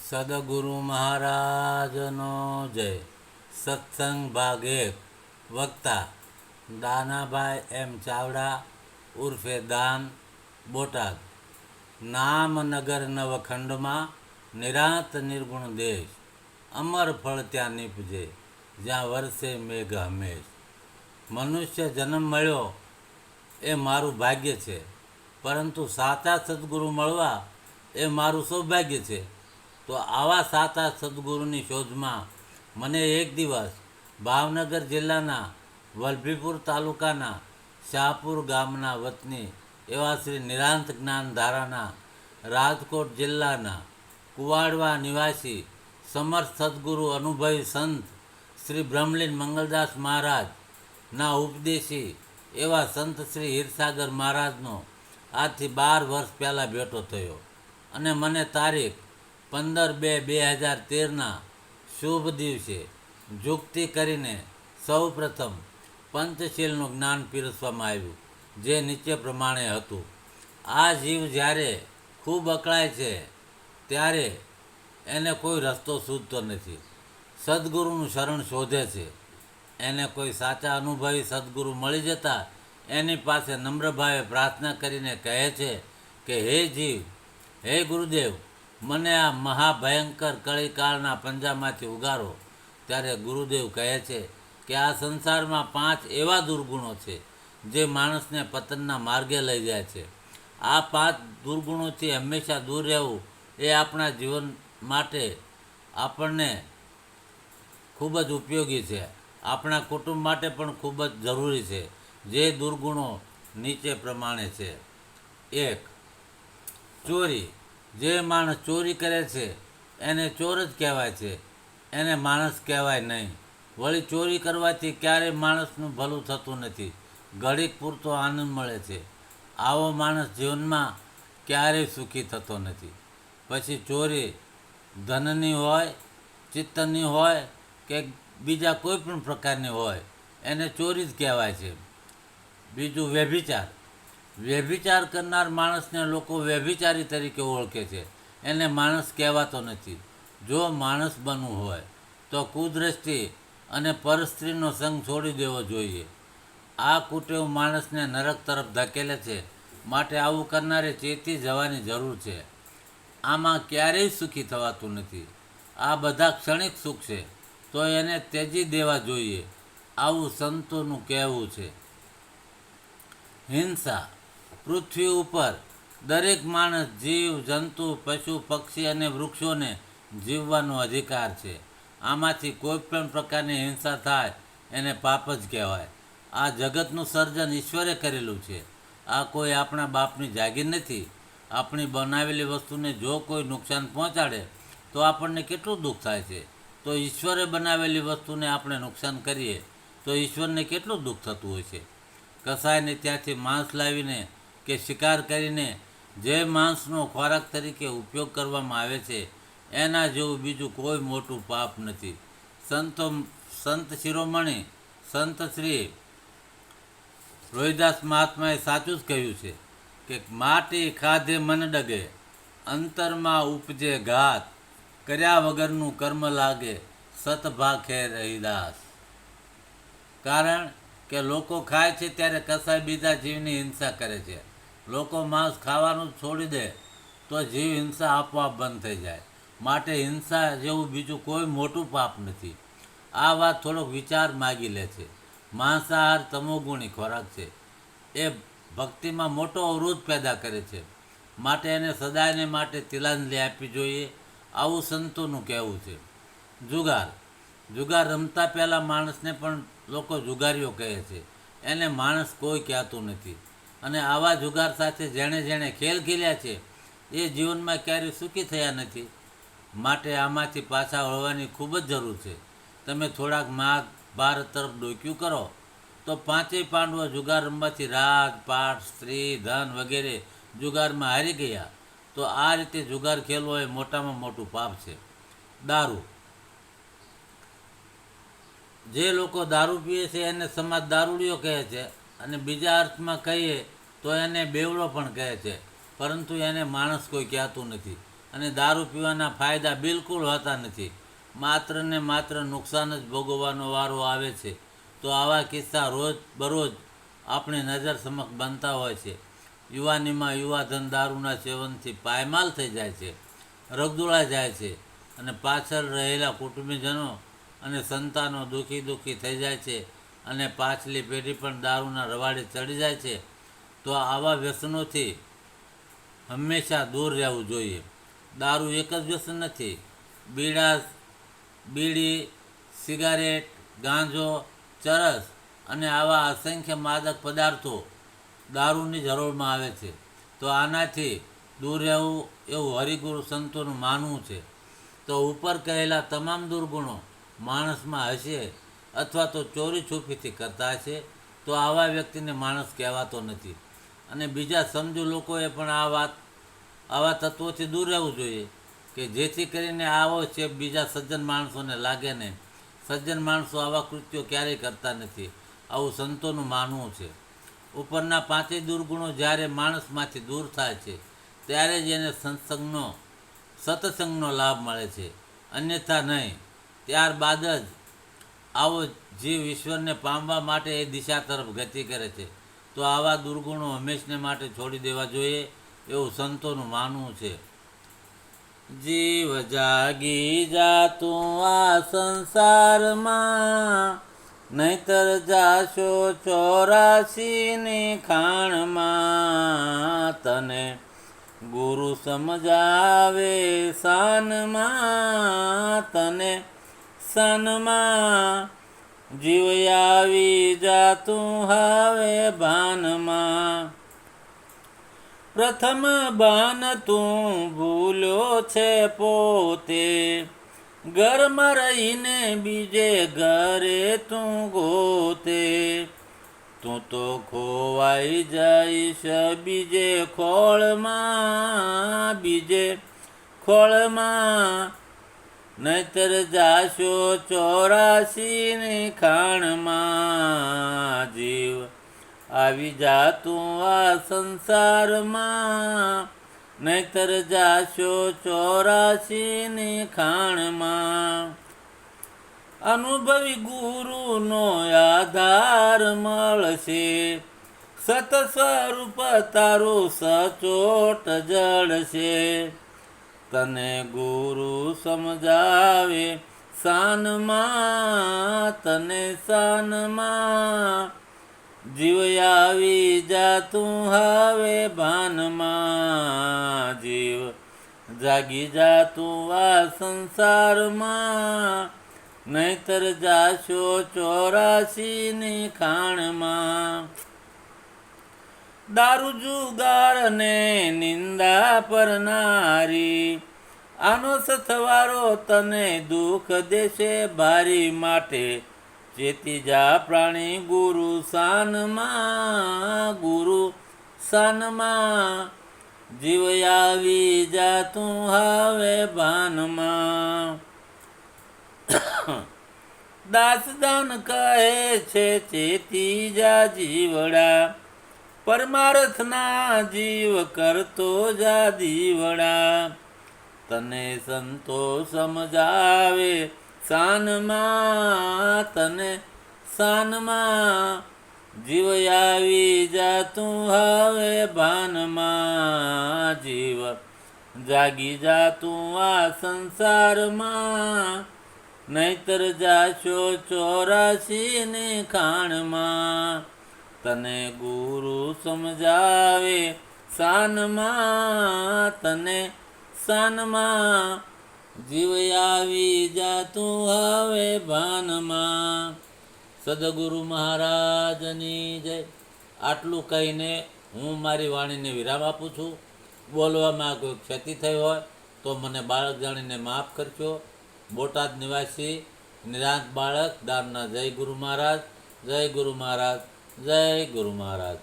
સદગુરુ મહારાજનો જય. સત્સંગ ભાગ 1. વક્તા દાનાભાઈ એમ ચાવડા ઉર્ફે દાન, બોટાદ. નામનગર નવખંડમાં નિરાંત નિર્ગુણ દેશ, અમર ફળ ત્યાં નીપજે, જ્યાં વરસે મેઘ હંમેશ. મનુષ્ય જન્મ મળ્યો એ મારું ભાગ્ય છે, પરંતુ સાચા સદગુરુ મળવા એ મારું સૌભાગ્ય છે. તો આવા સાચા સદગુરુની શોધમાં મને એક દિવસ ભાવનગર જિલ્લાના વલભીપુર તાલુકાના શાહપુર ગામના વતની એવા શ્રી નિરાંત જ્ઞાનધારાના રાજકોટ જિલ્લાના કુવાડવા નિવાસી સમર્થ સદગુરુ અનુભવી સંત શ્રી બ્રહ્મલીન મંગલદાસ મહારાજના ઉપદેશી એવા સંત શ્રી હીરસાગર મહારાજનો આજથી 12 વર્ષ પહેલાં ભેટો થયો અને મને તારીખ 15/2/2013ના શુભ દિવસે જુક્તિ કરીને સૌ પ્રથમ પંચશીલનું જ્ઞાન પીરસવામાં આવ્યું, જે નીચે પ્રમાણે હતું. આ જીવ જ્યારે ખૂબ અકળાય છે ત્યારે એને કોઈ રસ્તો સૂઝતો નથી. સદગુરુનું શરણ શોધે છે. એને કોઈ સાચા અનુભવી સદગુરુ મળી જતા એની પાસે નમ્રભાવે પ્રાર્થના કરીને કહે છે કે હે જીવ, હે ગુરુદેવ, મને આ મહાભયંકર કળીકાળના પંજામાંથી ઉગારો. ત્યારે ગુરુદેવ કહે છે કે આ સંસારમાં 5 એવા દુર્ગુણો છે જે માણસને પતનના માર્ગે લઈ જાય છે. આ 5 દુર્ગુણોથી હંમેશા દૂર રહેવું એ આપણા જીવન માટે આપણને ખૂબ જ ઉપયોગી છે. આપણા કુટુંબ માટે પણ ખૂબ જ જરૂરી છે. જે દુર્ગુણો નીચે પ્રમાણે છે. 1. ચોરી. જે માણસ ચોરી કરે છે એને ચોર જ કહેવાય છે, એને માણસ કહેવાય નહીં. વળી ચોરી કરવાથી ક્યારેય માણસનું ભલું થતું નથી, ઘડીક પૂરતો આનંદ મળે છે. આવો માણસ જીવનમાં ક્યારેય સુખી થતો નથી. પછી ચોરી ધનની હોય, ચિત્તની હોય કે બીજા કોઈ પણ પ્રકારની હોય, એને ચોરી જ કહેવાય છે. બીજું વ્યભિચાર. વ્યભિચાર કરનાર માણસને લોકો વ્યભિચારી તરીકે ઓળખે છે, એને માણસ કહેવાતો નથી. જો માણસ બનવું હોય તો કુદ્રષ્ટિ અને પરસ્ત્રીનો સંગ છોડી દેવો જોઈએ. આ કુટેવ માણસને નરક તરફ ધકેલે છે, માટે આવું કરનારે ચેતી જવાની જરૂર છે. આમાં ક્યારેય સુખી થવાતું નથી. આ બધા ક્ષણિક સુખ છે, તો એને ત્યજી દેવા જોઈએ, આવું સંતોનું કહેવું છે. હિંસા. પૃથ્વી ઉપર દરેક માણસ, જીવ, જંતુ, પશુ, પક્ષી અને વૃક્ષોને જીવવાનો અધિકાર છે. આમાંથી કોઈ પણ પ્રકારની હિંસા થાય એને પાપ જ કહેવાય. આ જગતનું સર્જન ઈશ્વરે કરેલું છે. આ કોઈ આપણા બાપની જાગીર નથી. આપણી બનાવેલી વસ્તુને જો કોઈ નુકસાન પહોંચાડે તો આપણને કેટલું દુઃખ થાય છે. તો ઈશ્વરે બનાવેલી વસ્તુને આપણે નુકસાન કરીએ તો ઈશ્વરને કેટલું દુઃખ થતું હોય છે. કસાયને ત્યાંથી માંસ લાવીને કે શિકાર કરીને જે માંસનો ખોરાક તરીકે ઉપયોગ કરવામાં આવે છે એના જેવું બીજું કોઈ મોટું પાપ નથી. સંત શિરોમણી સંત શ્રી રોહિદાસ મહાત્માએ સાચું જ કહ્યું છે કે માટી ખાધે મન ડગે, અંતરમાં ઉપજે ઘાત, કર્યા વગરનું કર્મ લાગે, સતભાખે રહીદાસ. કારણ કે લોકો ખાય છે ત્યારે કસાય બીજા જીવની હિંસા કરે છે. લોકો માંસ ખાવાનું છોડી દે તો જીવ હિંસા આપોઆપ બંધ થઈ જાય. માટે હિંસા જેવું બીજું કોઈ મોટું પાપ નથી. આ વાત થોડોક વિચાર માગી લે છે. માંસાહાર તમોગુણી ખોરાક છે. એ ભક્તિમાં મોટો અવરોધ પેદા કરે છે. માટે એને સદાયને માટે તિલાંજલિ આપવી જોઈએ, આવું સંતોનું કહેવું છે. જુગાર. જુગાર રમતા પહેલાં માણસને પણ લોકો જુગારીઓ કહે છે. એને માણસ કોઈ કહેતું નથી. અને આવા જુગાર સાથે જેણે ખેલ ખેલ્યા છે એ જીવનમાં ક્યારેય સુખી થયા નથી. માટે આમાંથી પાછા વળવાની ખૂબ જ જરૂર છે. તમે થોડાક મહાભારત તરફ ડોક્યું કરો તો 5 પાંડવો જુગાર રમવાથી રાજ, પાટ, સ્ત્રી, ધન વગેરે જુગારમાં હારી ગયા. તો આ રીતે જુગાર ખેલવો એ મોટામાં મોટું પાપ છે. દારૂ. જે લોકો દારૂ પીએ છે એને સમાજ દારૂડિયો કહે છે, અને બીજા અર્થમાં કહીએ તો એને બેવડો પણ કહે છે, પરંતુ એને માણસ કોઈ કહેતું નથી. અને દારૂ પીવાના ફાયદા બિલકુલ હોતા નથી. માત્ર ને માત્ર નુકસાન જ ભોગવવાનો વારો આવે છે. તો આવા કિસ્સા રોજ બરોજ આપણી નજર સમક્ષ બનતા હોય છે. યુવાનીમાં યુવાધન દારૂના સેવનથી પાયમાલ થઈ જાય છે, રગદોળાઈ જાય છે અને પાછળ રહેલા કુટુંબીજનો અને સંતાનો દુઃખી થઈ જાય છે અને પાછલી પેઢી પણ દારૂના રવાડે ચડી જાય છે. તો આવા વ્યસનોથી હંમેશા દૂર રહેવું જોઈએ. દારૂ એક જ વ્યસન નથી. બીડી, સિગારેટ, ગાંજો, ચરસ અને આવા અસંખ્ય માદક પદાર્થો દારૂની જ હરોળમાં આવે છે. તો આનાથી દૂર રહેવું એવું હરિગુરુ સંતોનું માનવું છે. તો ઉપર કહેલા તમામ દુર્ગુણો માણસમાં હશે અથવા તો ચોરી છુપીથી કરતા હશે તો આવા વ્યક્તિને માણસ કહેવાતો નથી. અને બીજા સમજુ લોકોએ પણ આવા તત્વોથી દૂર રહેવું જોઈએ કે જેથી કરીને આવો ચેપ બીજા સજ્જન માણસોને લાગે નહીં. સજ્જન માણસો આવા કૃત્યો ક્યારેય કરતા નથી, આવું સંતોનું માનવું છે. ઉપરના 5 દુર્ગુણો જ્યારે માણસમાંથી દૂર થાય છે ત્યારે જ એને સત્સંગનો લાભ મળે છે, અન્યથા નહીં. ત્યારબાદ જ આવો જીવ ઈશ્વરને પામવા માટે એ દિશા તરફ ગતિ કરે છે. તો આવા દુર્ગુણો હંમેશને માટે છોડી દેવા જોઈએ એવું સંતોનું માનવું છે. જીવ જાગી જાતું આ સંસારમાં, નહીતર જાશો 84ની ખાણમાં. તને ગુરુ સમજાવે શાનમાં, તને શાનમાં. જીવ આવી જાતું હવે ભાનમાં. પ્રથમ બાન તું ભૂલ્યો છે પોતે, ઘરમાં રહીને બીજે ઘરે તું ગોતે. તું તો ખોવાઈ જઈશ બીજે ખોળમાં, નહીતર જાશો 84ની ખાણમાં. જીવ આવી જાતું આ સંસારમાં, નહીતર જાશો 84ની ખાણમાં. અનુભવી ગુરુનો આધાર મળશે, સત સ્વરૂપ તારું સચોટ જળશે. તને ગુરુ સમજાવે શાનમાં, તને શાનમાં. જીવ આવી જાતું હવે ભાનમાં. જીવ જાગી જાતું આ સંસારમાં, નહીતર જાશો 84ની ખાણમાં. દારૂ જુગાર ને નિંદા પરનારી, આનો સથવારો તને દુઃખ દેશે ભારી. માટે ચેતી જા પ્રાણી ગુરુ શાનમાં. જીવ આવી જાતું હવે ભાનમાં. દાસદાન કહે છે ચેતી જા જીવડા, પરમાર્થના જીવ કરતો જા દીવડા. તને સંતો સમજાવે શાનમાં, તને શાનમાં. જીવ આવી જાતું હવે ભાનમાં. જીવ જાગી જાતું આ સંસારમાં, નહીતર જાશો 84ની ખાણમાં. તને ગુરુ સમજાવે શાનમાં, તને શાનમાં. જીવ આવી જાતું હવે ભાનમાં. સદગુરુ મહારાજની જય. આટલું કહીને હું મારી વાણીને વિરામ આપું છું. બોલવામાં કોઈ ક્ષતિ થઈ હોય તો મને બાળક જાણીને માફ કરજો. બોટાદ નિવાસી નિરાંત બાળક દારના જય ગુરુ મહારાજ, જય ગુરુ મહારાજ, જય ગુરુ મહારાજ.